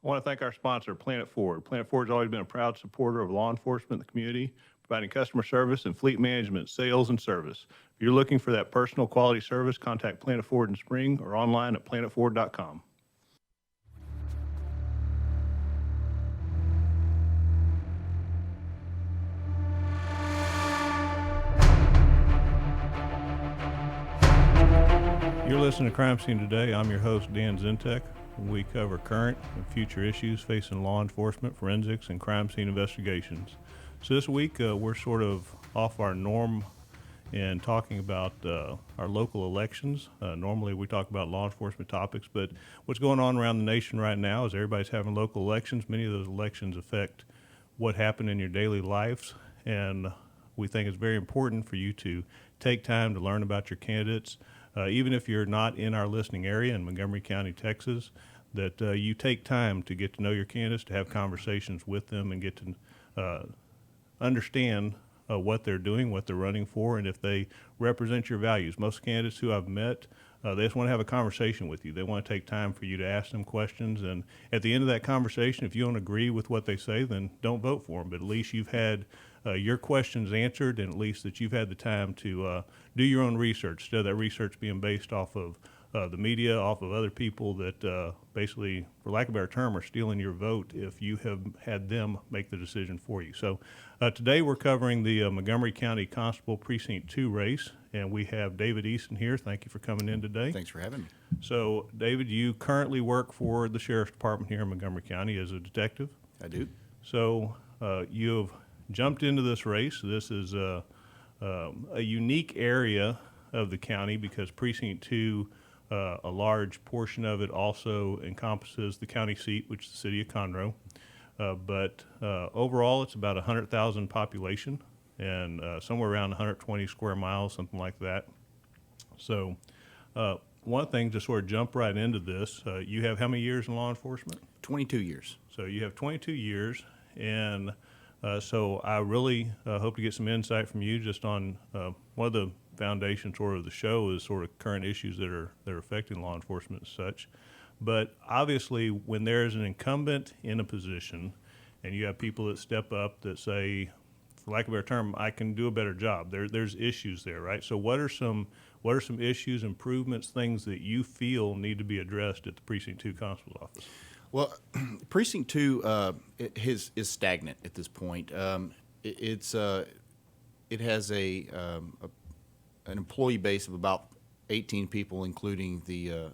I want to thank our sponsor, Planet Ford. Planet Ford has always been a proud supporter of law enforcement in the community, providing customer service and fleet management, sales, and service. If you're looking for that personal quality service, contact Planet Ford in Spring or online at planetford.com. You're listening to Crime Scene Today. I'm your host, Dan Zentek. We cover current and future issues facing law enforcement, forensics, and crime scene investigations. So this week, we're sort of off our norm and talking about our local elections. Normally, we talk about law enforcement topics, but what's going on around the nation right now is everybody's having local elections. Many of those elections affect what happened in your daily lives, and we think it's very important for you to take time to learn about your candidates. Even if you're not in our listening area in Montgomery County, Texas, that you take time to get to know your candidates, to have conversations with them, and get to understand what they're doing, what they're running for, and if they represent your values. Most candidates who I've met, they just want to have a conversation with you. They want to take time for you to ask them questions, and at the end of that conversation, if you don't agree with what they say, then don't vote for them. But at least you've had your questions answered, and at least that you've had the time to do your own research, instead of that research being based off of the media, off of other people that basically, for lack of a better term, are stealing your vote if you have had them make the decision for you. So today we're covering the Montgomery County Constable Precinct 2 race, and we have David Eason here. Thank you for coming in today. Thanks for having me. So, David, you currently work for the Sheriff's Department here in Montgomery County as a detective. I do. So you have jumped into this race. This is a unique area of the county because Precinct 2, a large portion of it also encompasses the county seat, which is the city of Conroe. But overall, it's about 100,000 population and somewhere around 120 square miles, something like that. So one thing, to sort of jump right into this, you have how many years in law enforcement? 22 years. So you have 22 years, and so I really hope to get some insight from you just on one of the foundations sort of the show is sort of current issues that are affecting law enforcement and such. But obviously, when there's an incumbent in a position, and you have people that step up that say, for lack of a better term, I can do a better job. There's issues there, right? So what are some issues, improvements, things that you feel need to be addressed at the Precinct 2 Constable's office? Well, Precinct 2 is stagnant at this point. It has an employee base of about 18 people, including the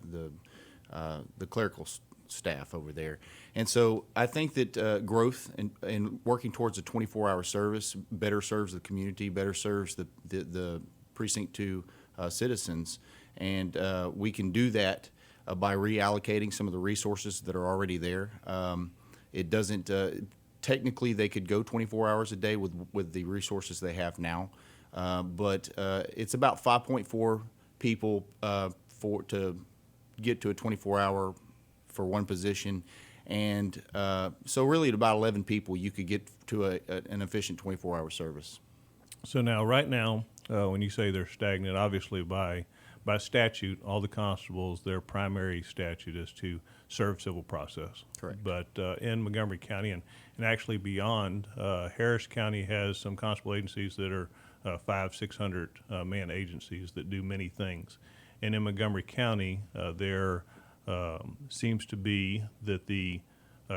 clerical staff over there. And so I think that growth and working towards a 24-hour service better serves the community, better serves the Precinct 2 citizens, and we can do that by reallocating some of the resources that are already there. It doesn't technically they could go 24 hours a day with the resources they have now, but it's about 5.4 people to get to a 24-hour for one position, and so really at about 11 people you could get to an efficient 24-hour service. So now, right now, when you say they're stagnant, obviously by statute, all the constables, their primary statute is to serve civil process. Correct. But in Montgomery County and actually beyond, Harris County has some constable agencies that are 500-600 man agencies that do many things. And in Montgomery County, there seems to be that the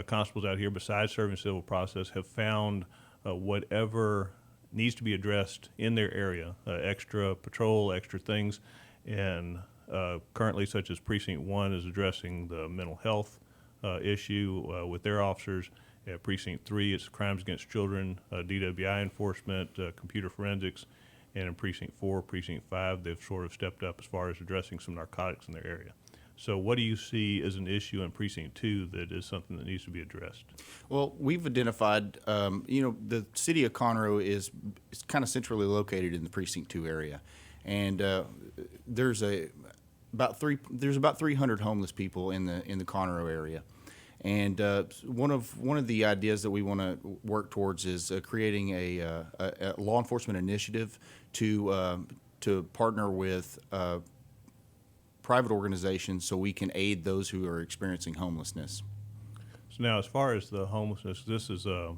constables out here, besides serving civil process, have found whatever needs to be addressed in their area, extra patrol, extra things. And currently, such as Precinct 1 is addressing the mental health issue with their officers. At Precinct 3, it's crimes against children, DWI enforcement, computer forensics. And in Precinct 4, Precinct 5, they've sort of stepped up as far as addressing some narcotics in their area. So what do you see as an issue in Precinct 2 that is something that needs to be addressed? Well, we've identified, the city of Conroe is kind of centrally located in the Precinct 2 area. And there's about 300 homeless people in the Conroe area. And one of the ideas that we want to work towards is creating a law enforcement initiative to partner with private organizations so we can aid those who are experiencing homelessness. So now, as far as the homelessness, this is a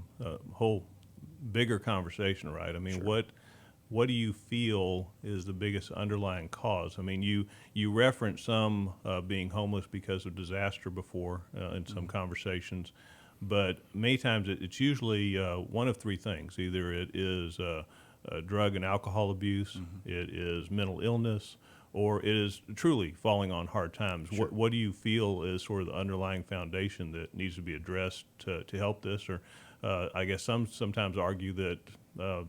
whole bigger conversation, right? I mean, Sure. what do you feel is the biggest underlying cause? I mean, you referenced some being homeless because of disaster before in some conversations, but many times it's usually one of three things. Either it is drug and alcohol abuse, it is mental illness, or it is truly falling on hard times. Sure. What do you feel is sort of the underlying foundation that needs to be addressed to help this? Or I guess some sometimes argue that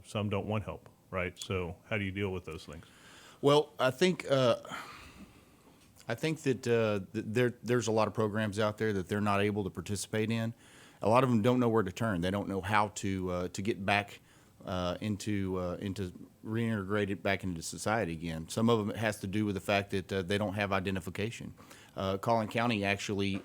some don't want help, right? So how do you deal with those things? Well, I think that there's a lot of programs out there that they're not able to participate in. A lot of them don't know where to turn. They don't know how to get back into reintegrated back into society again. Some of them it has to do with the fact that they don't have identification. Collin County actually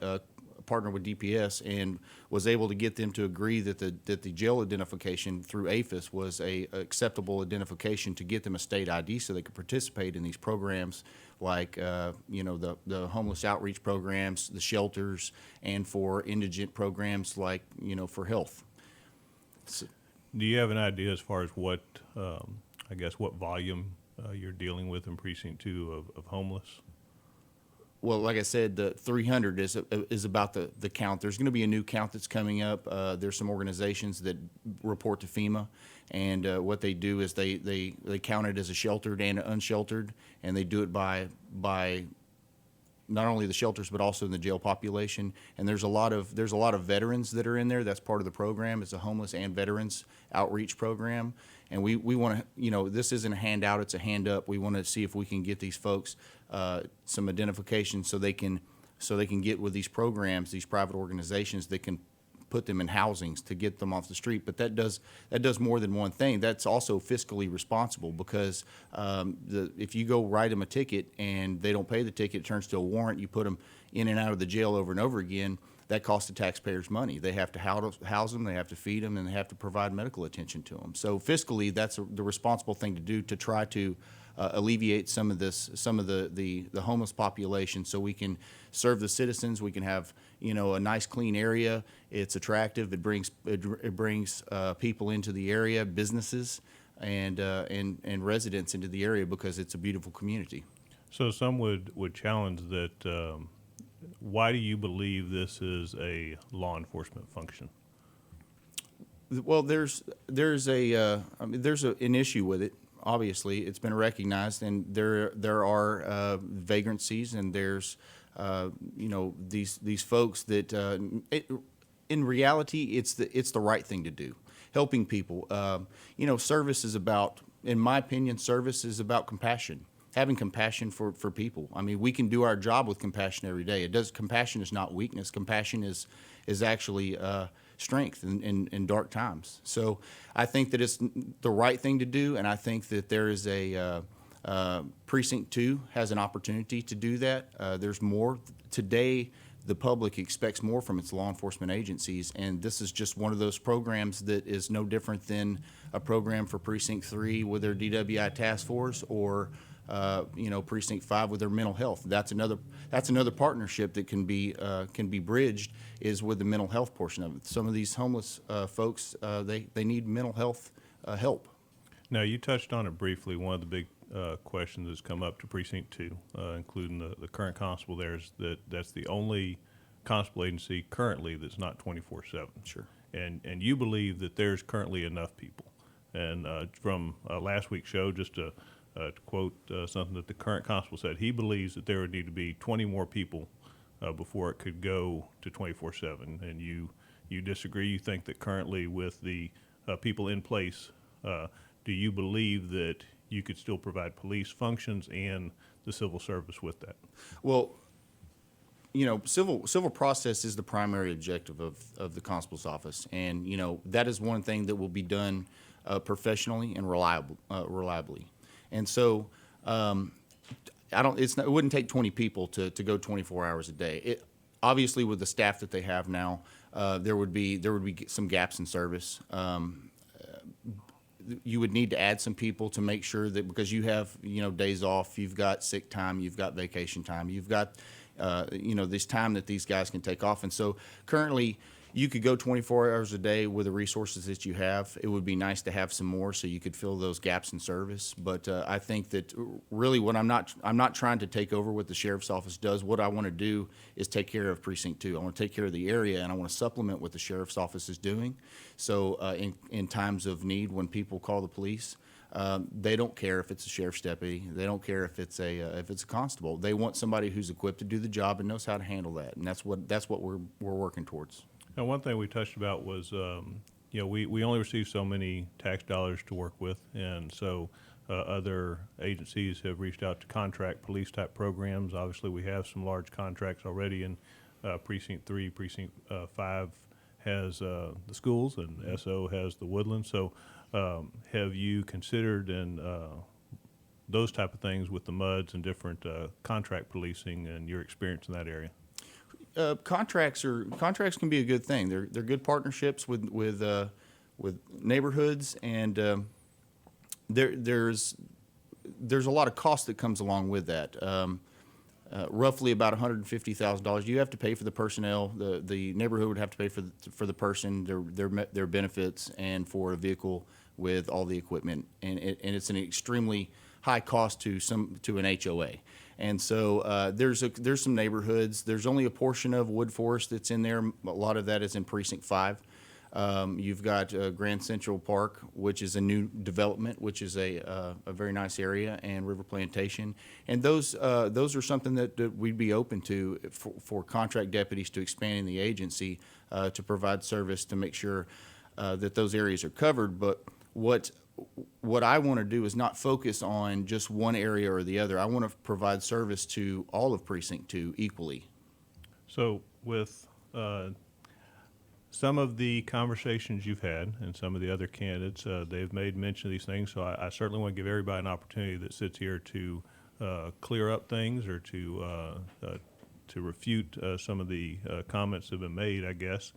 partnered with DPS and was able to get them to agree that the jail identification through APHIS was a acceptable identification to get them a state ID so they could participate in these programs like the homeless outreach programs, the shelters, and for indigent programs like for health. So, Do you have an idea as far as what, I guess, what volume you're dealing with in Precinct 2 of homeless? well, like I said, the 300 is about the count. There's going to be a new count that's coming up. There's some organizations that report to FEMA, and what they do is they count it as a sheltered and unsheltered, and they do it by not only the shelters but also in the jail population. And there's a lot of veterans that are in there. That's part of the program. It's a homeless and veterans outreach program. And we want to, this isn't a handout, it's a hand up. We want to see if we can get these folks some identification so they can get with these programs, these private organizations that can put them in housings to get them off the street. But that does more than one thing. That's also fiscally responsible because if you go write them a ticket and they don't pay the ticket, it turns to a warrant. You put them in and out of the jail over and over again. That costs the taxpayers money. They have to house them, they have to feed them, and they have to provide medical attention to them. So fiscally, that's the responsible thing to do to try to alleviate some of the homeless population, so we can serve the citizens. We can have a nice clean area. It's attractive. It brings people into the area, businesses, and residents into the area because it's a beautiful community. So some would challenge that. Why do you believe this is a law enforcement function? Well, there's an issue with it. Obviously, it's been recognized, and there are vagrancies, and there's these folks that in reality it's the right thing to do, helping people. Service is about, in my opinion, service is about compassion. Having compassion for people. I mean, we can do our job with compassion every day. Compassion is not weakness. Compassion is actually strength in dark times. So I think that it's the right thing to do, and I think that there is Precinct 2 has an opportunity to do that. There's more. Today, the public expects more from its law enforcement agencies, and this is just one of those programs that is no different than a program for Precinct 3 with their DWI task force, or Precinct 5 with their mental health. That's another partnership that can be bridged, is with the mental health portion of it. Some of these homeless folks, they need mental health help. Now, you touched on it briefly. One of the big questions that's come up to Precinct 2, including the current constable there, is that's the only constable agency currently that's not 24/7. Sure. And you believe that there's currently enough people. And from last week's show, just to quote something that the current constable said, he believes that there would need to be 20 more people before it could go to 24/7. And you disagree? You think that currently with the people in place, do you believe that you could still provide police functions and the civil service with that? Well, civil process is the primary objective of the constable's office, and that is one thing that will be done professionally and reliably. And so, it wouldn't take 20 people to go 24 hours a day. Obviously, with the staff that they have now, there would be some gaps in service. You would need to add some people to make sure that, because you have days off, you've got sick time, you've got vacation time, you've got this time that these guys can take off. And so currently, you could go 24 hours a day with the resources that you have. It would be nice to have some more so you could fill those gaps in service. But I think that really what I'm not trying to take over what the sheriff's office does. What I want to do is take care of Precinct 2. I want to take care of the area, and I want to supplement what the sheriff's office is doing. So in times of need, when people call the police, they don't care if it's a sheriff's deputy. They don't care if it's a constable. They want somebody who's equipped to do the job and knows how to handle that. And that's what we're working towards. Now, one thing we touched about was, we only receive so many tax dollars to work with, and so other agencies have reached out to contract police type programs. Obviously, we have some large contracts already in Precinct 3, Precinct 5 has the schools, and SO has the woodlands. So have you considered those type of things with the MUDs and different contract policing and your experience in that area? Contracts can be a good thing. They're good partnerships with neighborhoods, and there's a lot of cost that comes along with that. Roughly about $150,000. You have to pay for the personnel. The neighborhood would have to pay for the person, their benefits, and for a vehicle with all the equipment. And it's an extremely high cost to an HOA. And so there's some neighborhoods. There's only a portion of Wood Forest that's in there. A lot of that is in Precinct 5. You've got Grand Central Park, which is a new development, which is a very nice area, and River Plantation. And those are something that we'd be open to for contract deputies to expand in the agency to provide service to make sure that those areas are covered. But what I want to do is not focus on just one area or the other. I want to provide service to all of Precinct 2 equally. So with some of the conversations you've had and some of the other candidates, they've made mention of these things. So I certainly want to give everybody an opportunity that sits here to clear up things or to refute some of the comments that have been made, I guess.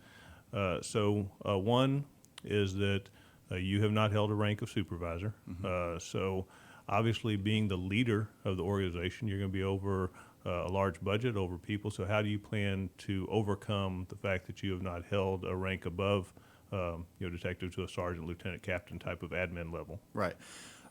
So one is that you have not held a rank of supervisor. Mm-hmm. So obviously being the leader of the organization, you're going to be over a large budget, over people. So how do you plan to overcome the fact that you have not held a rank above, detective to a sergeant, lieutenant, captain type of admin level? Right.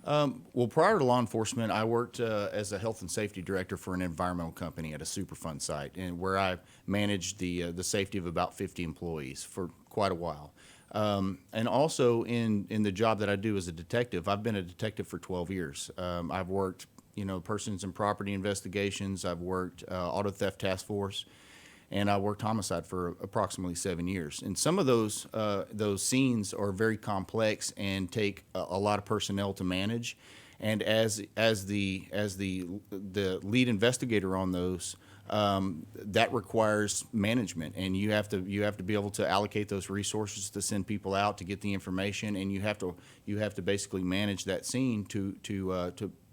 Well, prior to law enforcement, I worked as a health and safety director for an environmental company at a Superfund site, and where I managed the safety of about 50 employees for quite a while. And also in the job that I do as a detective, I've been a detective for 12 years. I've worked, persons and property investigations. I've worked auto theft task force, and I worked homicide for approximately 7 years. And some of those scenes are very complex and take a lot of personnel to manage. And as the lead investigator on those, that requires management, and you have to be able to allocate those resources to send people out to get the information, and you have to basically manage that scene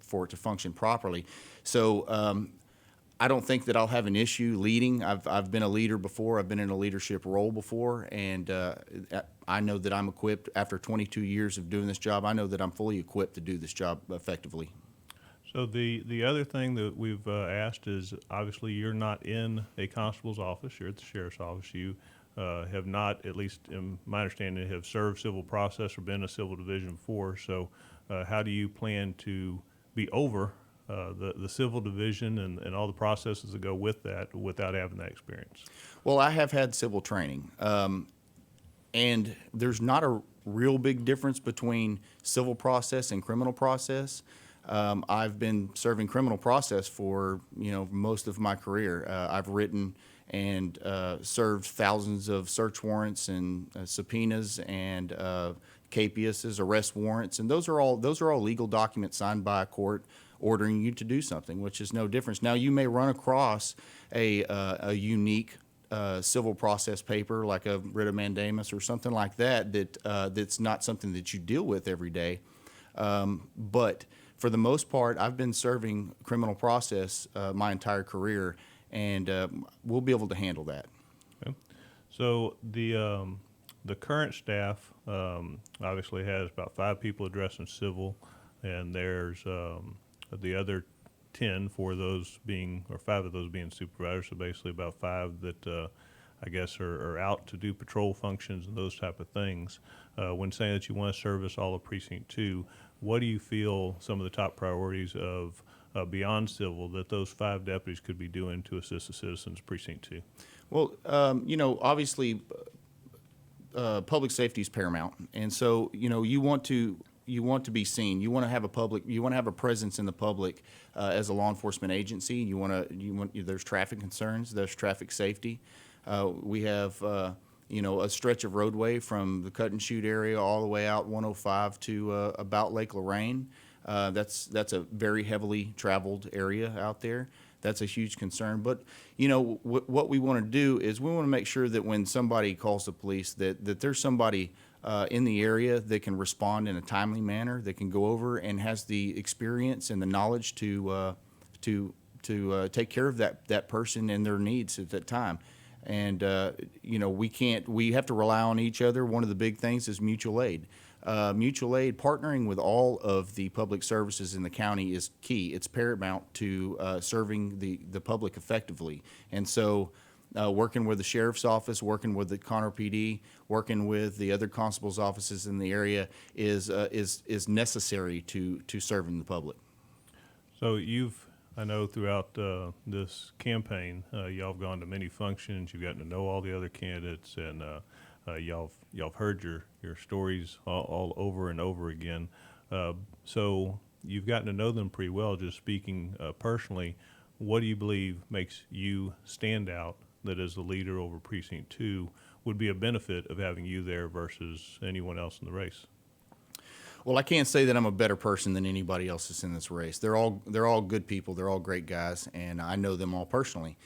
for it to function properly. So I don't think that I'll have an issue leading. I've been a leader before. I've been in a leadership role before, and I know that I'm equipped. After 22 years of doing this job, I know that I'm fully equipped to do this job effectively. So the other thing that we've asked is, obviously you're not in a constable's office, you're at the sheriff's office. You have not, at least in my understanding, have served civil process or been a civil division before. So how do you plan to be over the civil division and all the processes that go with that without having that experience? Well, I have had civil training, and there's not a real big difference between civil process and criminal process. I've been serving criminal process for most of my career. I've written and served thousands of search warrants and subpoenas and capiases, arrest warrants, and those are all legal documents signed by a court ordering you to do something, which is no difference. Now, you may run across a unique civil process paper like a writ of mandamus or something like that's not something that you deal with every day, but for the most part, I've been serving criminal process my entire career, and we'll be able to handle that. Okay. So the current staff obviously has about 5 people addressing civil, and there's the other 10, 4 of those being, or 5 of those being supervisors, so basically about 5 that I guess are out to do patrol functions and those type of things. When saying that you want to service all of Precinct 2, what do you feel some of the top priorities of beyond civil that those 5 deputies could be doing to assist the citizens of Precinct 2? Well, obviously, public safety is paramount, and so you want to be seen. You want to have a presence in the public as a law enforcement agency. There's traffic concerns, there's traffic safety. We have a stretch of roadway from the Cut and Shoot area all the way out 105 to about Lake Lorraine. That's a very heavily traveled area out there. That's a huge concern. But what we want to do is we want to make sure that when somebody calls the police, that there's somebody in the area that can respond in a timely manner, that can go over and has the experience and the knowledge to take care of that person and their needs at that time. And we have to rely on each other. One of the big things is mutual aid. Mutual aid, partnering with all of the public services in the county is key. It's paramount to serving the public effectively. And so working with the sheriff's office, working with the Conroe PD, working with the other constables' offices in the area is necessary to serving the public. So I know throughout this campaign, y'all have gone to many functions. You've gotten to know all the other candidates, and y'all have heard your stories all over and over again. So you've gotten to know them pretty well. Just speaking personally, what do you believe makes you stand out? That as the leader over Precinct 2 would be a benefit of having you there versus anyone else in the race? Well, I can't say that I'm a better person than anybody else that's in this race. They're all good people. They're all great guys, and I know them all personally.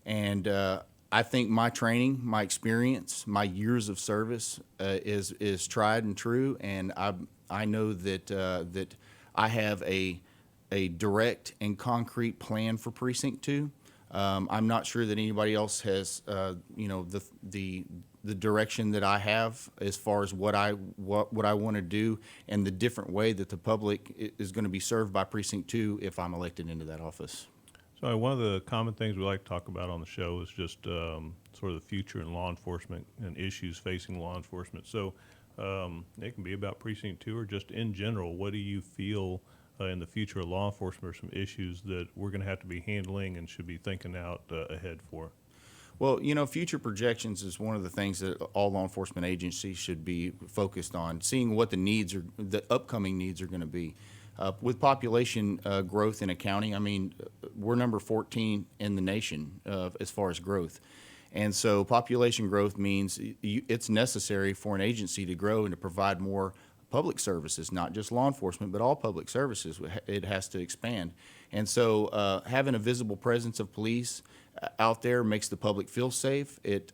And I think my training, my experience, my years of service is tried and true, and I know that I have a direct and concrete plan for Precinct 2. I'm not sure that anybody else has the direction that I have as far as what I want to do and the different way that the public is going to be served by Precinct 2 if I'm elected into that office. So one of the common things we like to talk about on the show is just sort of the future in law enforcement and issues facing law enforcement. So it can be about Precinct 2 or just in general. What do you feel in the future of law enforcement are some issues that we're going to have to be handling and should be thinking out ahead for? Well, future projections is one of the things that all law enforcement agencies should be focused on, seeing what the upcoming needs are going to be. With population growth in a county, I mean, we're number 14 in the nation as far as growth. And so population growth means it's necessary for an agency to grow and to provide more public services, not just law enforcement, but all public services. It has to expand. And so having a visible presence of police out there makes the public feel safe. It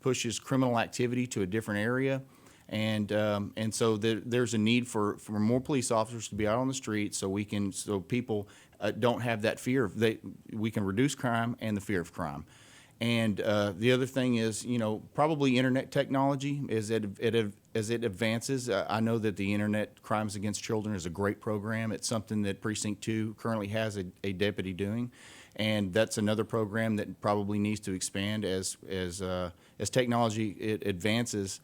pushes criminal activity to a different area. And so there's a need for more police officers to be out on the street so people don't have that fear. We can reduce crime and the fear of crime. And the other thing is, probably internet technology as it advances. I know that the Internet Crimes Against Children is a great program. It's something that Precinct 2 currently has a deputy doing, and that's another program that probably needs to expand as technology advances.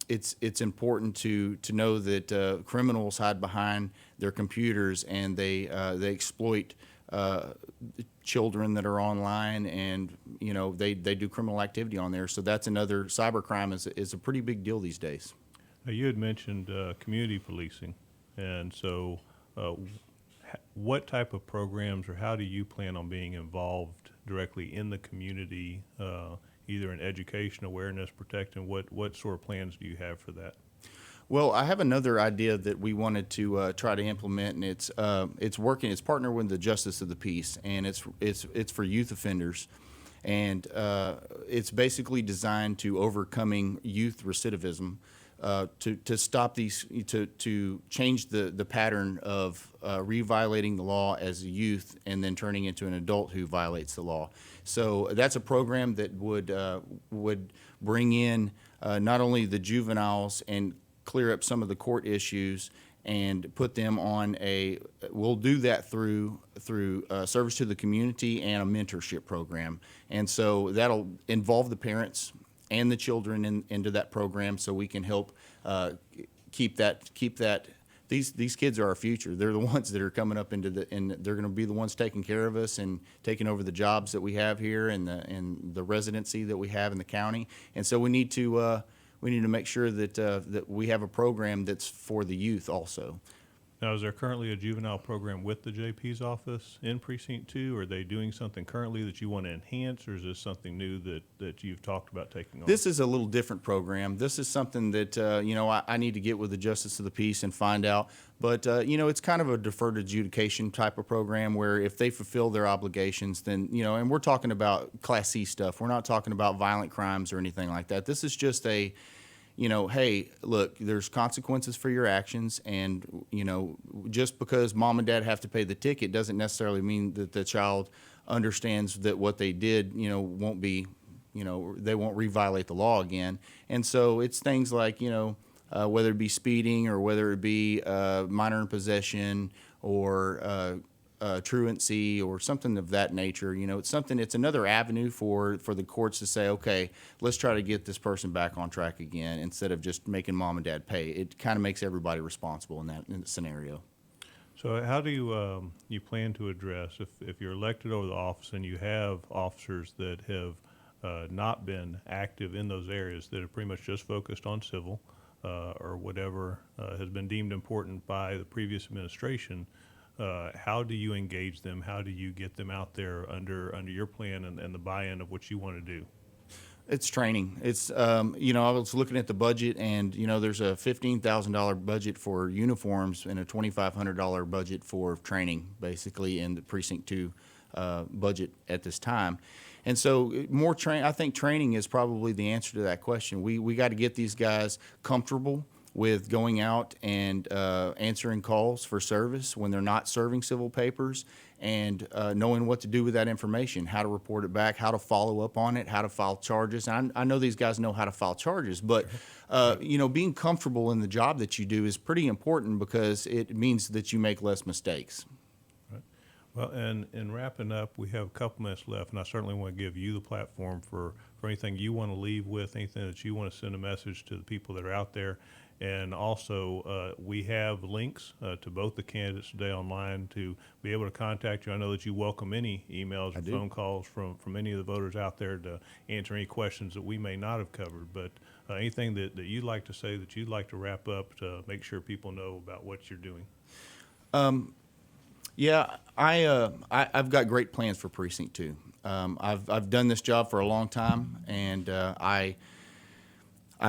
It's important to know that criminals hide behind their computers and they exploit children that are online, and they do criminal activity on there. So that's another cybercrime is a pretty big deal these days. You had mentioned community policing, and so what type of programs or how do you plan on being involved directly in the community, either in education, awareness, protection? What sort of plans do you have for that? Well, I have another idea that we wanted to try to implement, and it's working. It's partnered with the Justice of the Peace, and it's for youth offenders, and it's basically designed to overcoming youth recidivism, to stop these, to change the pattern of re-violating the law as a youth and then turning into an adult who violates the law. So that's a program that would bring in not only the juveniles and clear up some of the court issues and put them on we'll do that through service to the community and a mentorship program. And so that'll involve the parents and the children into that program, so we can help keep that. These kids are our future. They're the ones that are coming up and they're going to be the ones taking care of us and taking over the jobs that we have here and the residency that we have in the county. And so we need to make sure that we have a program that's for the youth also. Now, is there currently a juvenile program with the JP's office in Precinct 2? Are they doing something currently that you want to enhance, or is this something new that you've talked about taking on? This is a little different program. This is something that, I need to get with the Justice of the Peace and find out. But, it's kind of a deferred adjudication type of program where if they fulfill their obligations, then, and we're talking about Class C stuff. We're not talking about violent crimes or anything like that. This is just hey, look, there's consequences for your actions, and, just because mom and dad have to pay the ticket doesn't necessarily mean that the child understands that what they did, won't be, they won't re-violate the law again. And so it's things like, whether it be speeding or whether it be minor in possession or truancy or something of that nature. It's another avenue for the courts to say, okay, let's try to get this person back on track again instead of just making mom and dad pay. It kind of makes everybody responsible in that scenario. So how do you plan to address, if you're elected over the office and you have officers that have not been active in those areas, that are pretty much just focused on civil or whatever has been deemed important by the previous administration, how do you engage them? How do you get them out there under your plan and the buy-in of what you want to do? It's training. It's, I was looking at the budget, and, there's a $15,000 budget for uniforms and a $2,500 budget for training, basically, in the Precinct 2 budget at this time. And so I think training is probably the answer to that question. We got to get these guys comfortable with going out and answering calls for service when they're not serving civil papers, and knowing what to do with that information, how to report it back, how to follow up on it, how to file charges. And I know these guys know how to file charges, but being comfortable in the job that you do is pretty important because it means that you make less mistakes. Right. Well, and in wrapping up, we have a couple minutes left, and I certainly want to give you the platform for anything you want to leave with, anything that you want to send a message to the people that are out there. And also, we have links to both the candidates today online to be able to contact you. I know that you welcome any emails or phone calls from any of the voters out there to answer any questions that we may not have covered. But anything that you'd like to say, that you'd like to wrap up to make sure people know about what you're doing? Yeah, I've got great plans for Precinct 2. I've done this job for a long time, and I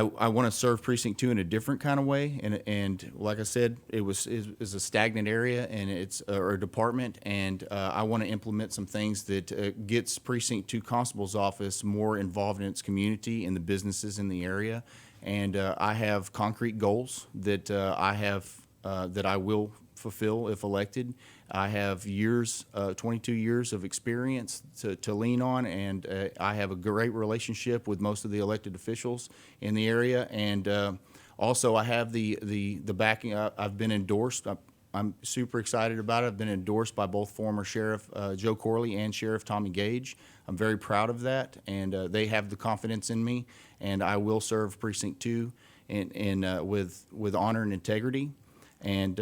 want to serve Precinct 2 in a different kind of way, and like I said, it was a stagnant area, and it's a department, and I want to implement some things that gets Precinct 2 Constable's office more involved in its community and the businesses in the area, and I have concrete goals that I will fulfill if elected. I have 22 years of experience to lean on, and I have a great relationship with most of the elected officials in the area. And also, I have the backing. I've been endorsed. I'm super excited about it. I've been endorsed by both former Sheriff Joe Corley and Sheriff Tommy Gage. I'm very proud of that, and they have the confidence in me, and I will serve Precinct 2 with honor and integrity. And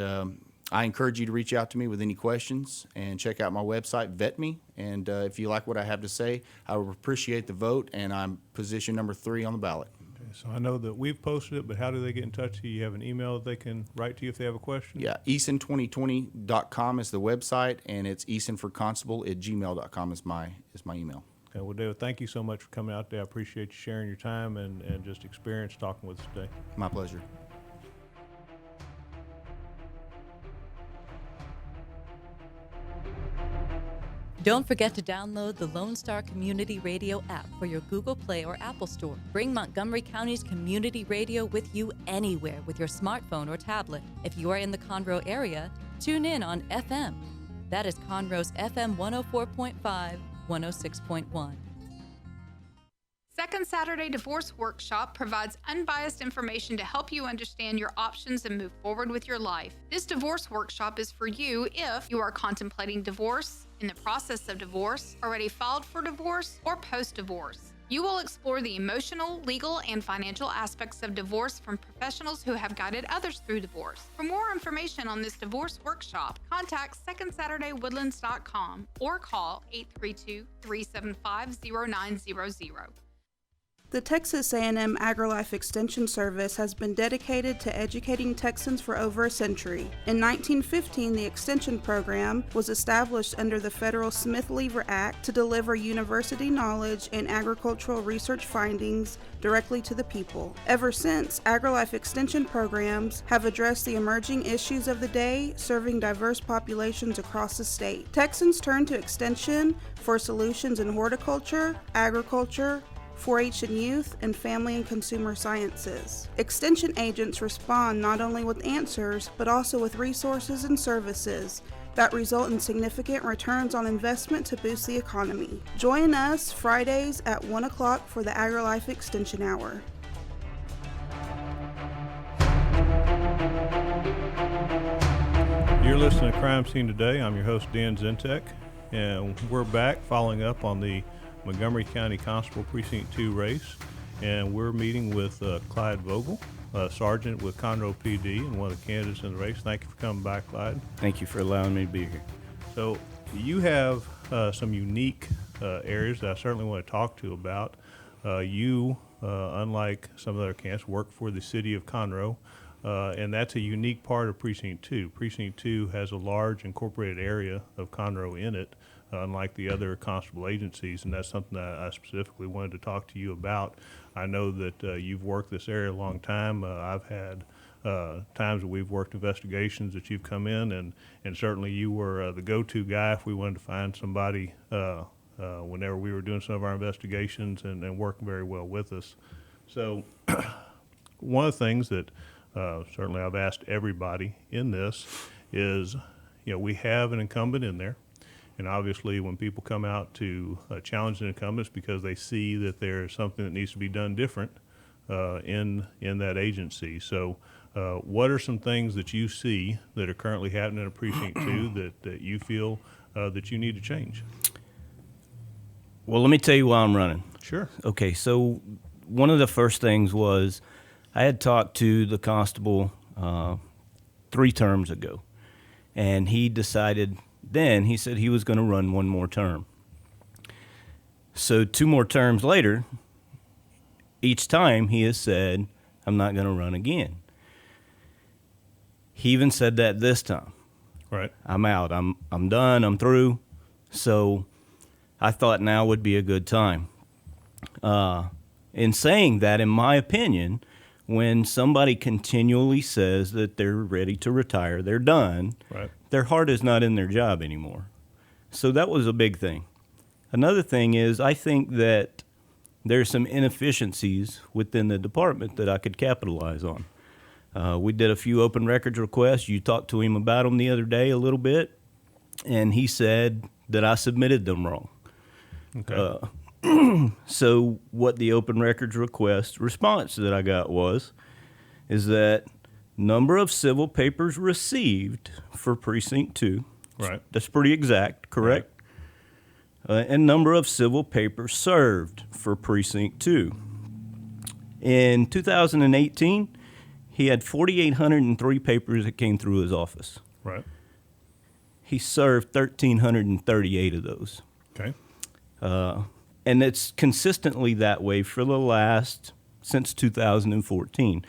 I encourage you to reach out to me with any questions and check out my website, Vet Me. And if you like what I have to say, I would appreciate the vote, and I'm position number 3 on the ballot. Okay, so I know that we've posted it, but how do they get in touch with you? You have an email that they can write to you if they have a question? Yeah, Eason2020.com is the website, and it's easonforconstable@gmail.com is my email. Okay, well, David, thank you so much for coming out today. I appreciate you sharing your time and just experience talking with us today. My pleasure. Don't forget to download the Lone Star Community Radio app for your Google Play or Apple Store. Bring Montgomery County's community radio with you anywhere with your smartphone or tablet. If you are in the Conroe area, tune in on FM. That is Conroe's FM 104.5, 106.1. Second Saturday Divorce Workshop provides unbiased information to help you understand your options and move forward with your life. This divorce workshop is for you if you are contemplating divorce, in the process of divorce, already filed for divorce, or post-divorce. You will explore the emotional, legal, and financial aspects of divorce from professionals who have guided others through divorce. For more information on this divorce workshop, contact secondsaturdaywoodlands.com or call 832-375-0900. The Texas A&M AgriLife Extension Service has been dedicated to educating Texans for over a century. In 1915, the Extension Program was established under the federal Smith-Lever Act to deliver university knowledge and agricultural research findings directly to the people. Ever since, AgriLife Extension programs have addressed the emerging issues of the day, serving diverse populations across the state. Texans turn to Extension for solutions in horticulture, agriculture, 4-H and youth, and family and consumer sciences. Extension agents respond not only with answers, but also with resources and services that result in significant returns on investment to boost the economy. Join us Fridays at 1 o'clock for the AgriLife Extension Hour. You're listening to Crime Scene Today. I'm your host, Dan Zentek, and we're back following up on the Montgomery County Constable Precinct 2 race, and we're meeting with Clyde Vogel, Sergeant with Conroe PD and one of the candidates in the race. Thank you for coming back, Clyde. Thank you for allowing me to be here. So you have some unique areas that I certainly want to talk to about. You, unlike some of the other candidates, work for the city of Conroe, and that's a unique part of Precinct 2. Precinct 2 has a large incorporated area of Conroe in it, unlike the other constable agencies, and that's something that I specifically wanted to talk to you about. I know that you've worked this area a long time. I've had times that we've worked investigations that you've come in, and certainly you were the go-to guy if we wanted to find somebody whenever we were doing some of our investigations, and working very well with us. So one of the things that certainly I've asked everybody in this is, we have an incumbent in there. And obviously, when people come out to challenge an incumbent, it's because they see that there's something that needs to be done different in that agency. So what are some things that you see that are currently happening in a Precinct 2 that you feel that you need to change? Well, let me tell you why I'm running. Sure. Okay, so one of the first things was I had talked to the constable 3 terms ago, and he decided then, he said he was going to run one more term. So 2 more terms later, each time he has said, I'm not going to run again. He even said that this time. Right. I'm out. I'm done. I'm through. So I thought now would be a good time. In saying that, in my opinion, when somebody continually says that they're ready to retire, they're done, Right. Their heart is not in their job anymore. So that was a big thing. Another thing is I think that there's some inefficiencies within the department that I could capitalize on. We did a few open records requests. You talked to him about them the other day a little bit, and he said that I submitted them wrong. Okay. So what the open records request response that I got is that number of civil papers received for Precinct 2. Right. That's pretty exact, correct? Right. And number of civil papers served for Precinct 2. In 2018, he had 4,803 papers that came through his office. Right. He served 1,338 of those. Okay. And it's consistently that way since 2014.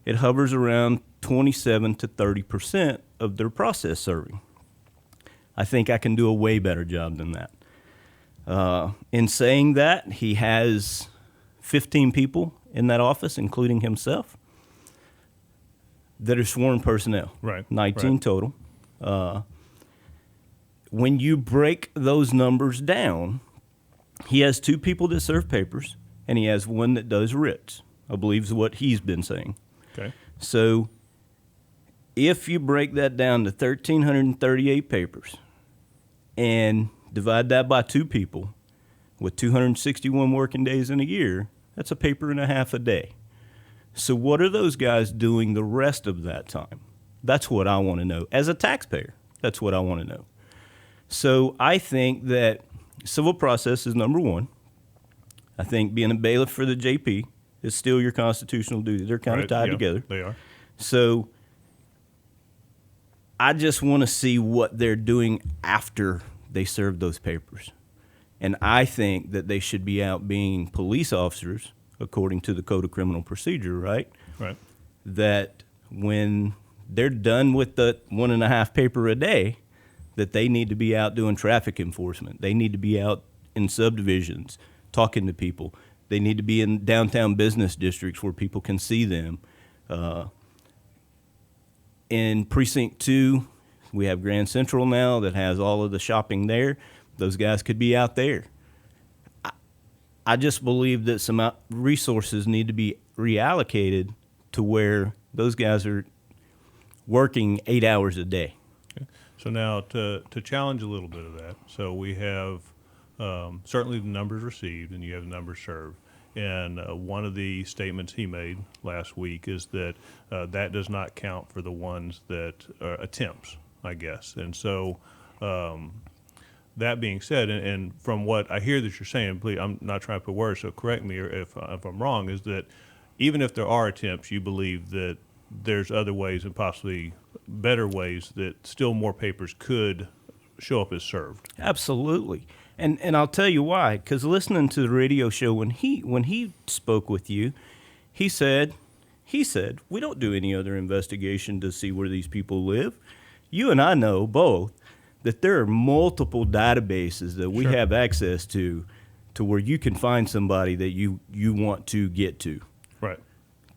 It hovers around 27 to 30% of their process serving. I think I can do a way better job than that. In saying that, he has 15 people in that office, including himself, that are sworn personnel. Right. 19 Right. total. When you break those numbers down, he has 2 people that serve papers, and he has 1 that does writs, I believe is what he's been saying. Okay. So if you break that down to 1,338 papers and divide that by 2 people, with 261 working days in a year, that's a paper and a half a day. So what are those guys doing the rest of that time? That's what I want to know. As a taxpayer, that's what I want to know. So I think that civil process is number one. I think being a bailiff for the JP is still your constitutional duty. They're kind of tied together. They are. So I just want to see what they're doing after they serve those papers. And I think that they should be out being police officers, according to the Code of Criminal Procedure, right? Right. That when they're done with the 1.5 paper a day, that they need to be out doing traffic enforcement. They need to be out in subdivisions talking to people. They need to be in downtown business districts where people can see them. In Precinct 2, we have Grand Central now that has all of the shopping there. Those guys could be out there. I just believe that some resources need to be reallocated to where those guys are working 8 hours a day. Okay. So now to challenge a little bit of that, so we have certainly the numbers received and you have the numbers served. And one of the statements he made last week is that that does not count for the ones that are attempts, I guess. And so that being said, and from what I hear that you're saying, please, I'm not trying to put words, so correct me if I'm wrong, is that even if there are attempts, you believe that there's other ways and possibly better ways that still more papers could show up as served. Absolutely. And I'll tell you why, because listening to the radio show, when he spoke with you, he said, we don't do any other investigation to see where these people live. You and I know both that there are multiple databases that we Sure. have access to where you can find somebody that you want to get to. Right.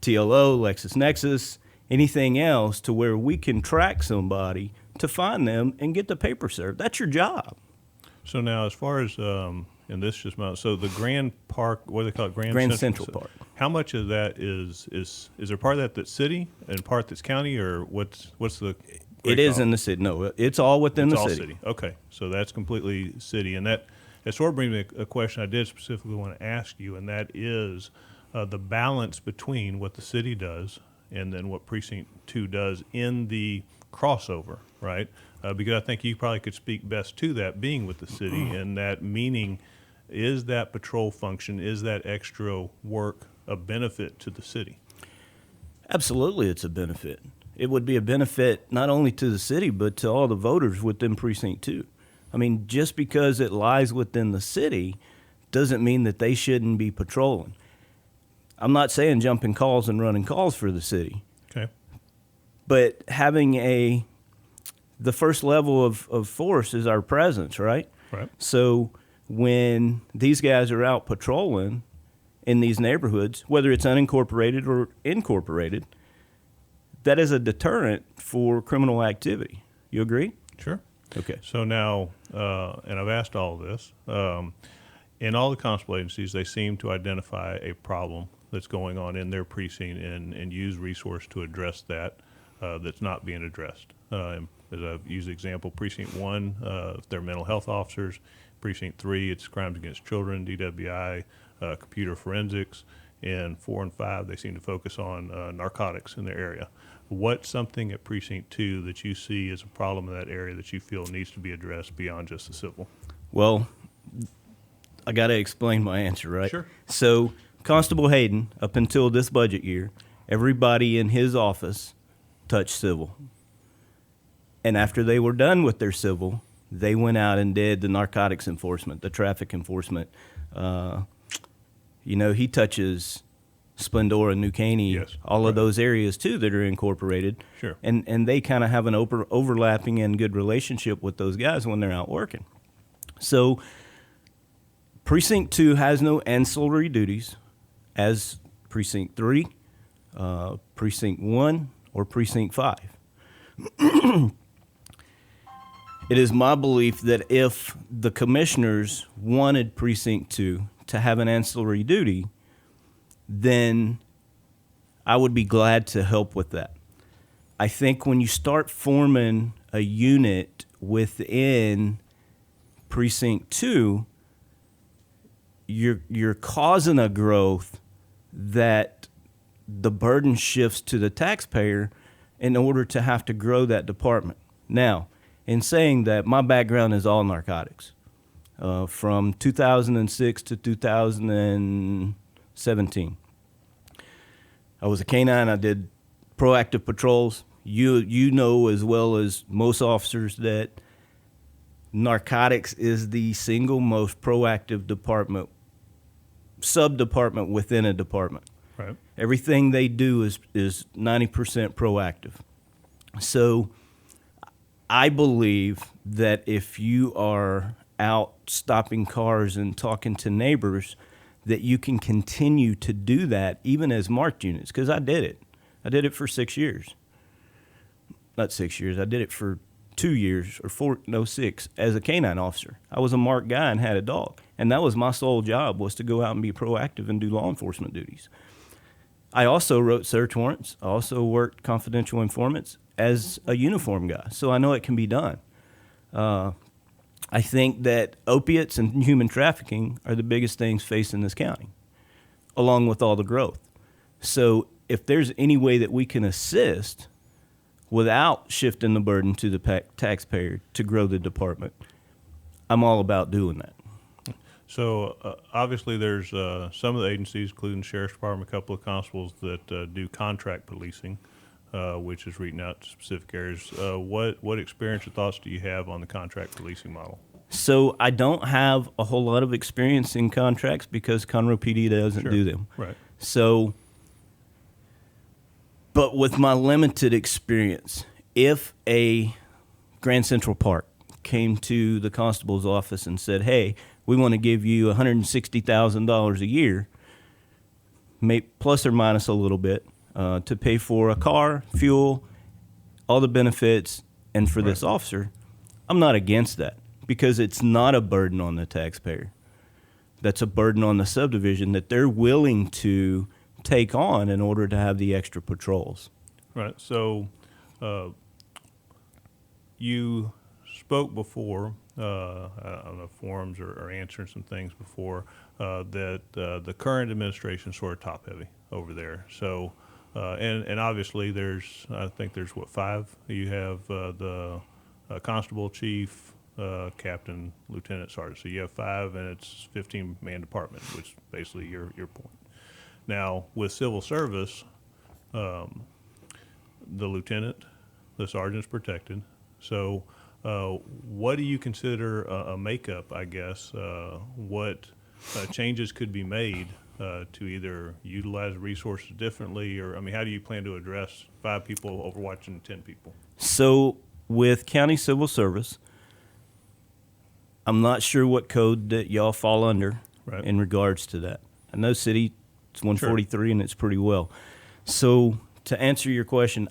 TLO, LexisNexis, anything else to where we can track somebody to find them and get the paper served. That's your job. So now, as far as and this just so the Grand Park, what do they call it? Grand Central Park. How much of that is there part of that that's city and part that's county, or what's the? It is in the city. No, it's all within It's the all city. Okay, so that's completely city, and that sort of brings me a question I did specifically want to ask you, and that is the balance between what the city does and then what Precinct 2 does in the crossover, right? Because I think you probably could speak best to that, being with the city, and that meaning, is that patrol function, is that extra work a benefit to the city? Absolutely, it's a benefit. It would be a benefit not only to the city, but to all the voters within Precinct 2. I mean, just because it lies within the city doesn't mean that they shouldn't be patrolling. I'm not saying jumping calls and running calls for the city, Okay. but having the first level of force is our presence, right? Right. So when these guys are out patrolling in these neighborhoods, whether it's unincorporated or incorporated, that is a deterrent for criminal activity. You agree? Sure. Okay. So now, and I've asked all of this, in all the constable agencies, they seem to identify a problem that's going on in their precinct and use resource to address that that's not being addressed. As I've used the example, Precinct 1, they're mental health officers. Precinct 3, it's crimes against children, DWI, computer forensics. And 4 and 5, they seem to focus on narcotics in their area. What's something at Precinct 2 that you see as a problem in that area that you feel needs to be addressed beyond just the civil? Well, I got to explain my answer, right? Sure. So Constable Hayden, up until this budget year, everybody in his office touched civil. And after they were done with their civil, they went out and did the narcotics enforcement, the traffic enforcement. He touches Splendora, New Caney, Yes, all of those areas too that are incorporated. Sure. And they kind of have an overlapping and good relationship with those guys when they're out working. So Precinct 2 has no ancillary duties as Precinct 3, Precinct 1, or Precinct 5. It is my belief that if the commissioners wanted Precinct 2 to have an ancillary duty, then I would be glad to help with that. I think when you start forming a unit within Precinct 2, you're causing a growth that the burden shifts to the taxpayer in order to have to grow that department. Now, in saying that, my background is all narcotics. From 2006 to 2017. I was a canine. I did proactive patrols. You know as well as most officers that narcotics is the single most proactive department, sub-department within a department. Right. Everything they do is 90% proactive. So I believe that if you are out stopping cars and talking to neighbors, that you can continue to do that even as marked units, because I did it. I did it for 6 years. Not 6 years. I did it for 2 years or 6 as a canine officer. I was a marked guy and had a dog, and that was my sole job, was to go out and be proactive and do law enforcement duties. I also wrote search warrants. I also worked confidential informants as a uniform guy, so I know it can be done. I think that opiates and human trafficking are the biggest things facing this county, along with all the growth. So if there's any way that we can assist without shifting the burden to the taxpayer to grow the department, I'm all about doing that. So obviously there's some of the agencies, including the Sheriff's Department, a couple of constables that do contract policing, which is reaching out to specific areas. What experience or thoughts do you have on the contract policing model? So I don't have a whole lot of experience in contracts because Conroe PD doesn't Sure. do them. Right. So, but with my limited experience, if a Grand Central Park came to the constable's office and said, hey, we want to give you $160,000 a year, plus or minus a little bit, to pay for a car, fuel, all the benefits, and for this officer, I'm not against that because it's not a burden on the taxpayer. That's a burden on the subdivision that they're willing to take on in order to have the extra patrols. Right. So you spoke before on the forums or answering some things before that the current administration is sort of top heavy over there. So and obviously I think there's 5. You have the constable, chief, captain, lieutenant, sergeant. So you have 5, and it's 15-man department, which is basically your point. Now with civil service, the lieutenant, the sergeant's protected. So what do you consider a makeup, I guess? What changes could be made to either utilize resources differently, or, I mean, how do you plan to address 5 people overwatching 10 people? So with county civil service, I'm not sure what code that y'all fall under in regards to that. I know city, it's 143, and it's pretty well. So to answer your question,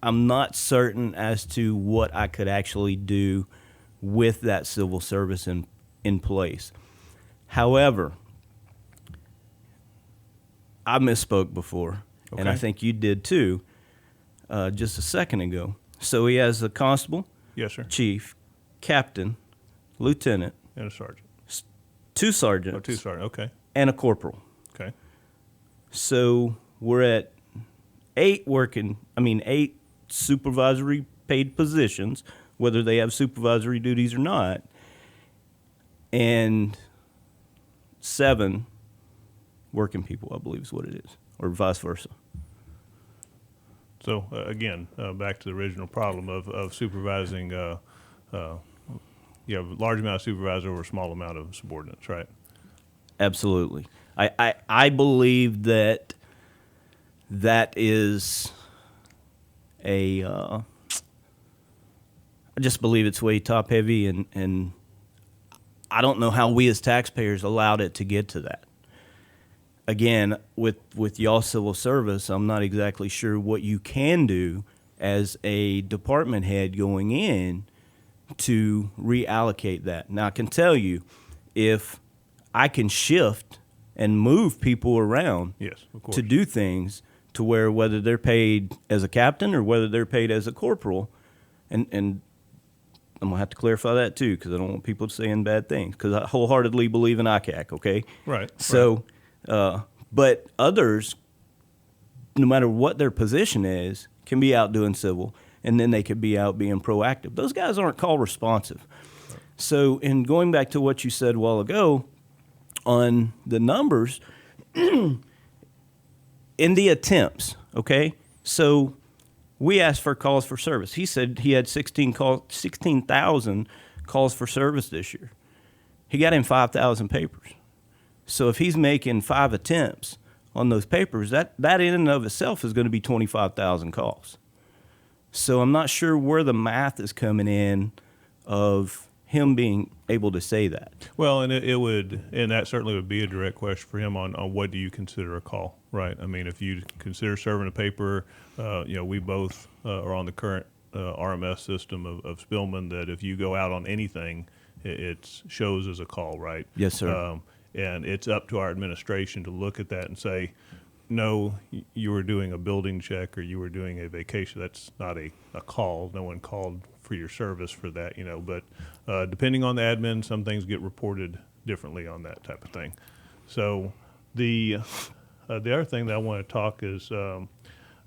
I'm not certain as to what I could actually do with that civil service in place. However, I misspoke before, and I think you did too, just a second ago. So he has a constable, Yes, sir. chief, captain, lieutenant, And a sergeant. 2 sergeants, Oh, 2 sergeant. Okay. and a corporal. Okay. So we're at 8 supervisory paid positions, whether they have supervisory duties or not, and 7 working people, I believe is what it is, or vice versa. So again, back to the original problem of supervising, you have a large amount of supervisors over a small amount of subordinates, right? Absolutely. I believe that is I just believe it's way top heavy, and I don't know how we as taxpayers allowed it to get to that. Again, with y'all civil service, I'm not exactly sure what you can do as a department head going in to reallocate that. Now, I can tell you, if I can shift and move people around Yes, of course. to do things to where whether they're paid as a captain or whether they're paid as a corporal, and I'm going to have to clarify that too, because I don't want people saying bad things, because I wholeheartedly believe in ICAC, okay? Right. So, but others, no matter what their position is, can be out doing civil, and then they could be out being proactive. Those guys aren't call responsive. So, in going back to what you said a while ago on the numbers, in the attempts, okay? So, we asked for calls for service. He said he had 16,000 calls for service this year. He got in 5,000 papers. So if he's making 5 attempts on those papers, that in and of itself is going to be 25,000 calls. So I'm not sure where the math is coming in of him being able to say that. Well, and it would, and that certainly would be a direct question for him on what do you consider a call, right? I mean, if you consider serving a paper, we both are on the current RMS system of Spillman, that if you go out on anything, it shows as a call, right? Yes, sir. And it's up to our administration to look at that and say, no, you were doing a building check or you were doing a vacation. That's not a call. No one called for your service for that, but depending on the admin, some things get reported differently on that type of thing. So the other thing that I want to talk is,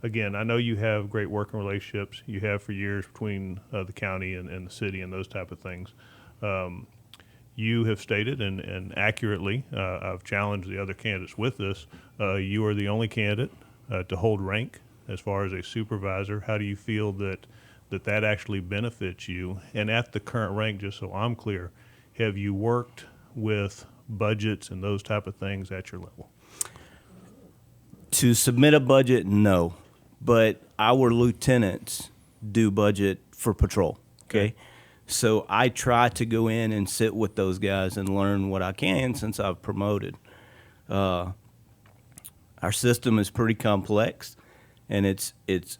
again, I know you have great working relationships. You have for years between the county and the city and those type of things. You have stated, and accurately, I've challenged the other candidates with this, you are the only candidate to hold rank as far as a supervisor. How do you feel that actually benefits you? And at the current rank, just so I'm clear, have you worked with budgets and those type of things at your level? To submit a budget, no. But our lieutenants do budget for patrol, okay? So I try to go in and sit with those guys and learn what I can since I've promoted. Our system is pretty complex, and it's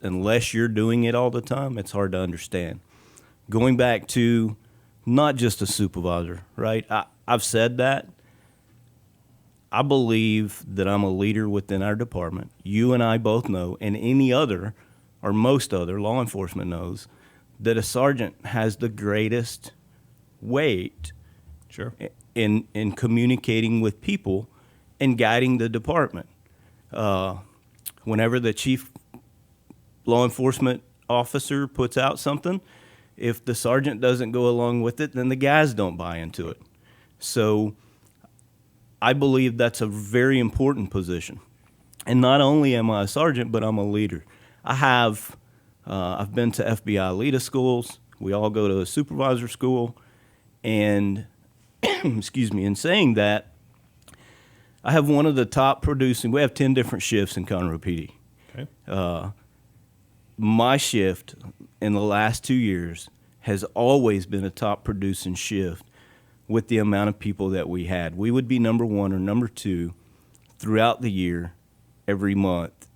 unless you're doing it all the time, it's hard to understand. Going back to not just a supervisor, right? I've said that. I believe that I'm a leader within our department. You and I both know, and any other or most other law enforcement knows, that a sergeant has the greatest weight Sure. in communicating with people and guiding the department. Whenever the chief law enforcement officer puts out something, if the sergeant doesn't go along with it, then the guys don't buy into it. So I believe that's a very important position. And not only am I a sergeant, but I'm a leader. I've been to FBI leader schools. We all go to a supervisor school. And, excuse me, in saying that, I have one of the top producing, we have 10 different shifts in Conroe PD. Okay. My shift in the last 2 years has always been a top producing shift with the amount of people that we had. We would be number 1 or number 2 throughout the year, every month.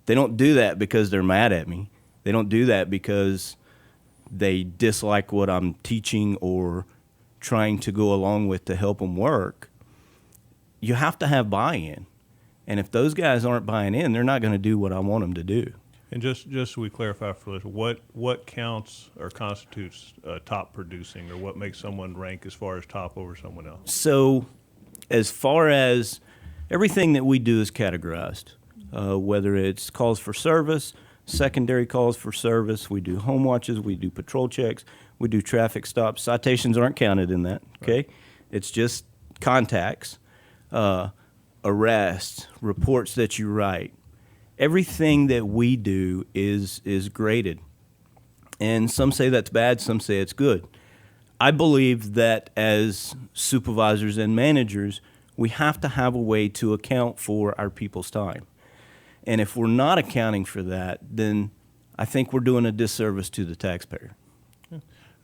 They don't do that because they're mad at me. They don't do that because they dislike what I'm teaching or trying to go along with to help them work. You have to have buy-in. And if those guys aren't buying in, they're not going to do what I want them to do. And just so we clarify for this, what counts or constitutes top producing, or what makes someone rank as far as top over someone else? So as far as everything that we do is categorized, whether it's calls for service, secondary calls for service, we do home watches, we do patrol checks, we do traffic stops. Citations aren't counted in that, okay? Right. It's just contacts, arrests, reports that you write. Everything that we do is graded. And some say that's bad, some say it's good. I believe that as supervisors and managers, we have to have a way to account for our people's time. And if we're not accounting for that, then I think we're doing a disservice to the taxpayer.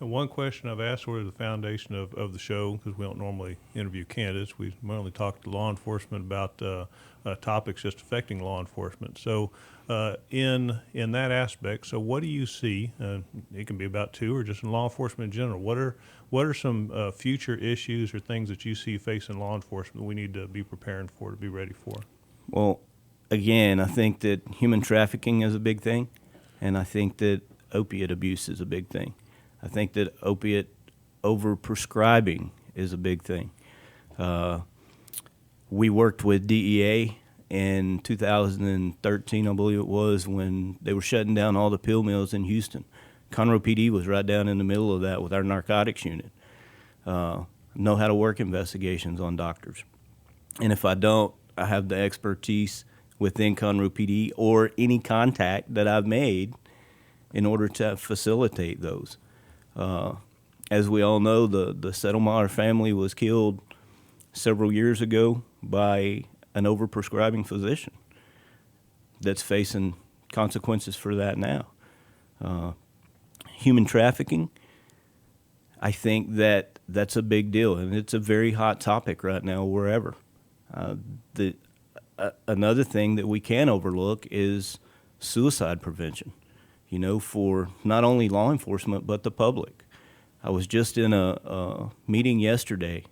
And one question I've asked, sort of the foundation of the show, because we don't normally interview candidates, we mainly talk to law enforcement about topics just affecting law enforcement. So in that aspect, so what do you see, it can be about two or just in law enforcement in general, what are some future issues or things that you see facing law enforcement that we need to be preparing for, to be ready for? Well, again, I think that human trafficking is a big thing, and I think that opiate abuse is a big thing. I think that opiate overprescribing is a big thing. We worked with DEA in 2013, I believe it was, when they were shutting down all the pill mills in Houston. Conroe PD was right down in the middle of that with our narcotics unit. Know how to work investigations on doctors. And if I don't, I have the expertise within Conroe PD or any contact that I've made in order to facilitate those. As we all know, the Settlemeyer family was killed several years ago by an overprescribing physician that's facing consequences for that now. Human trafficking, I think that's a big deal, and it's a very hot topic right now wherever. Another thing that we can't overlook is suicide prevention, for not only law enforcement but the public. I was just in a meeting yesterday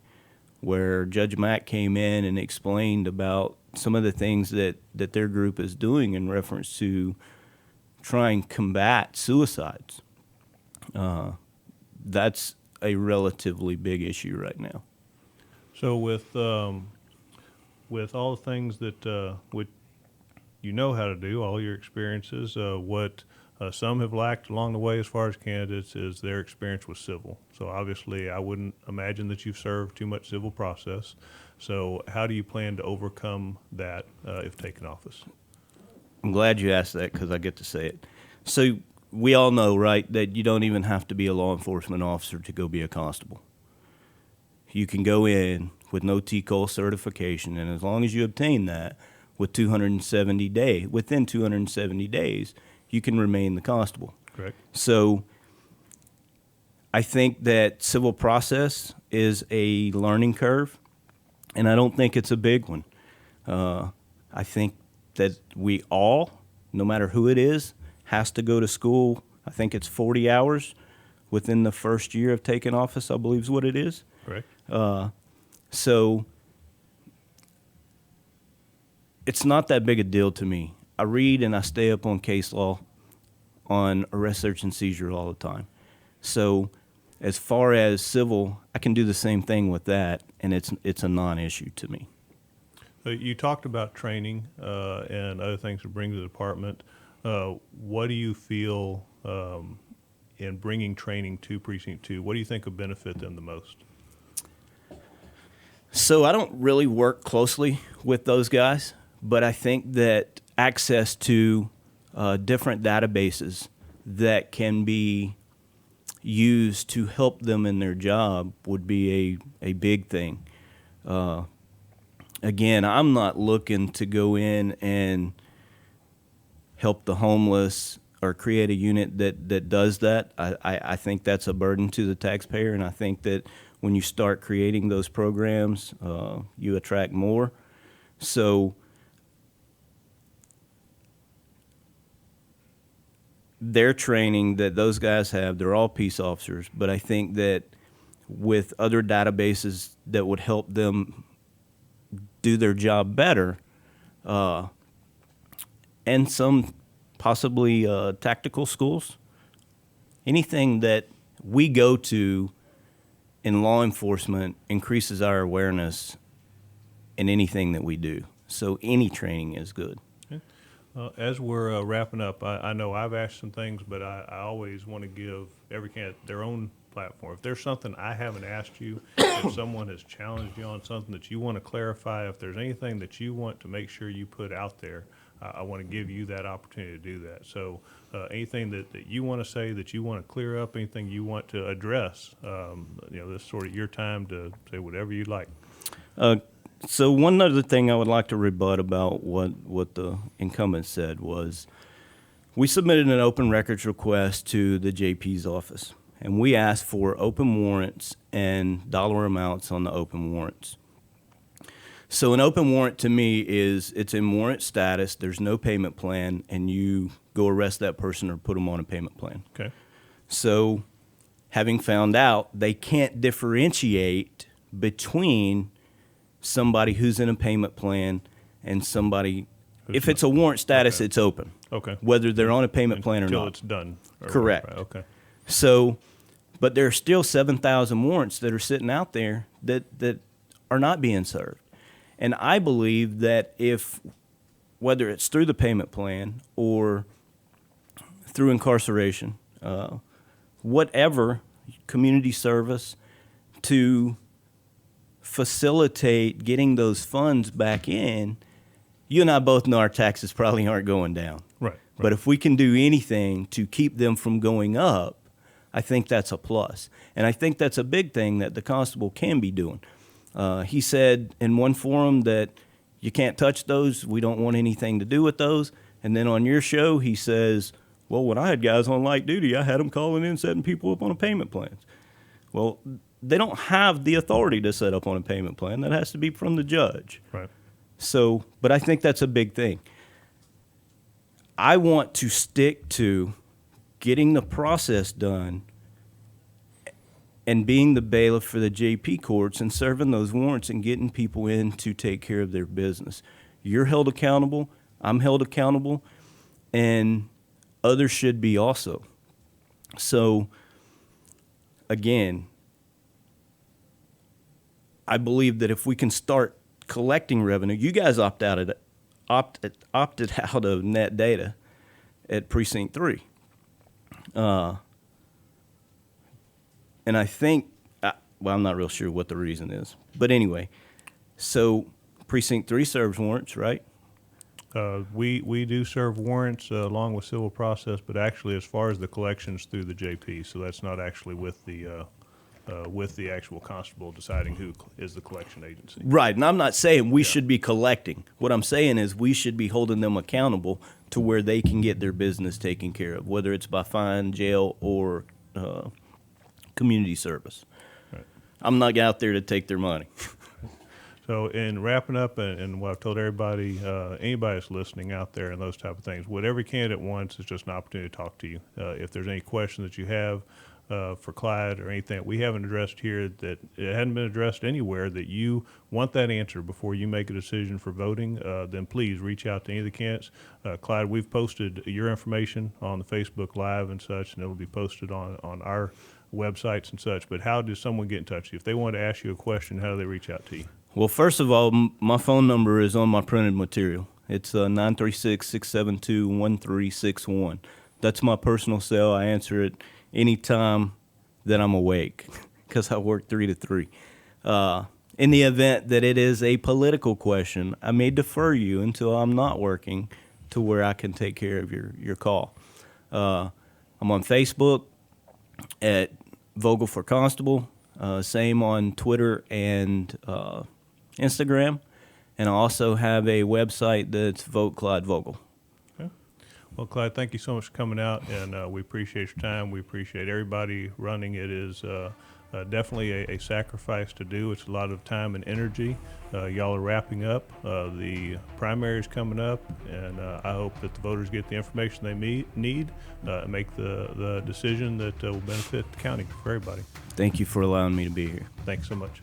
where Judge Mack came in and explained about some of the things that their group is doing in reference to trying to combat suicides. That's a relatively big issue right now. So with all the things that you know how to do, all your experiences, what some have lacked along the way as far as candidates is their experience with civil. So obviously I wouldn't imagine that you've served too much civil process. So how do you plan to overcome that if taken office? I'm glad you asked that because I get to say it. So we all know, right, that you don't even have to be a law enforcement officer to go be a constable. You can go in with no TCOL certification, and as long as you obtain that within 270 days, you can remain the constable. Correct. So I think that civil process is a learning curve, and I don't think it's a big one. I think that we all, no matter who it is, has to go to school. I think it's 40 hours within the first year of taking office, I believe is what it is. Correct. So it's not that big a deal to me. I read and I stay up on case law on arrest, search, and seizure all the time. So as far as civil, I can do the same thing with that, and it's a non-issue to me. You talked about training and other things to bring to the department. What do you feel in bringing training to Precinct 2? What do you think would benefit them the most? So I don't really work closely with those guys, but I think that access to different databases that can be used to help them in their job would be a big thing. Again, I'm not looking to go in and help the homeless or create a unit that does that. I think that's a burden to the taxpayer, and I think that when you start creating those programs, you attract more. So their training that those guys have, they're all peace officers, but I think that with other databases that would help them do their job better, and some possibly tactical schools, anything that we go to in law enforcement increases our awareness in anything that we do. So any training is good. Okay. As we're wrapping up, I know I've asked some things, but I always want to give every candidate their own platform. If there's something I haven't asked you, if someone has challenged you on something that you want to clarify, if there's anything that you want to make sure you put out there, I want to give you that opportunity to do that. So anything that you want to say, that you want to clear up, anything you want to address, this is sort of your time to say whatever you'd like. So one other thing I would like to rebut about what the incumbent said was we submitted an open records request to the JP's office, and we asked for open warrants and dollar amounts on the open warrants. So an open warrant to me is it's in warrant status, there's no payment plan, and you go arrest that person or put them on a payment plan. Okay. So having found out they can't differentiate between somebody who's in a payment plan and somebody, if it's a warrant status, okay. It's open. Okay. Whether they're on a payment plan or Until not. it's done. Correct. Right, okay. So But there are still 7,000 warrants that are sitting out there that are not being served. And I believe that if, whether it's through the payment plan or through incarceration, whatever, community service, to facilitate getting those funds back in, you and I both know our taxes probably aren't going down. Right. But if we can do anything to keep them from going up, I think that's a plus. And I think that's a big thing that the constable can be doing. He said in one forum that you can't touch those. We don't want anything to do with those. And then on your show, he says, well, when I had guys on light duty, I had them calling in, setting people up on a payment plan. Well, they don't have the authority to set up on a payment plan. That has to be from the judge. Right. So, but I think that's a big thing. I want to stick to getting the process done and being the bailiff for the JP courts and serving those warrants and getting people in to take care of their business. You're held accountable. I'm held accountable. And others should be also. So, again, I believe that if we can start collecting revenue, you guys opted out of net data at Precinct 3. And I think, well, I'm not real sure what the reason is. But anyway, so Precinct 3 serves warrants, right? We do serve warrants along with civil process, but actually as far as the collections through the JP, so that's not actually with the actual constable deciding who is the collection agency. Right, and I'm not saying we should be collecting. What I'm saying is we should be holding them accountable to where they can get their business taken care of, whether it's by fine, jail, or community service. Right. I'm not out there to take their money. So in wrapping up, and what I've told everybody, anybody that's listening out there and those type of things, what every candidate wants is just an opportunity to talk to you. If there's any questions that you have for Clyde or anything that we haven't addressed here that it hadn't been addressed anywhere that you want that answer before you make a decision for voting, then please reach out to any of the candidates. Clyde, we've posted your information on the Facebook Live and such, and it'll be posted on our websites and such. But how does someone get in touch with you? If they want to ask you a question, how do they reach out to you? Well, first of all, my phone number is on my printed material. It's 936-672-1361. That's my personal cell. I answer it any time that I'm awake because I work 3 to 3. In the event that it is a political question, I may defer you until I'm not working to where I can take care of your call. I'm on Facebook at Vogel for Constable. Same on Twitter and Instagram. And I also have a website that's Vote Clyde Vogel. Okay. Well, Clyde, thank you so much for coming out, and we appreciate your time. We appreciate everybody running. It is definitely a sacrifice to do. It's a lot of time and energy. Y'all are wrapping up. The primary is coming up, and I hope that the voters get the information they need and make the decision that will benefit the county for everybody. Thank you for allowing me to be here. Thanks so much.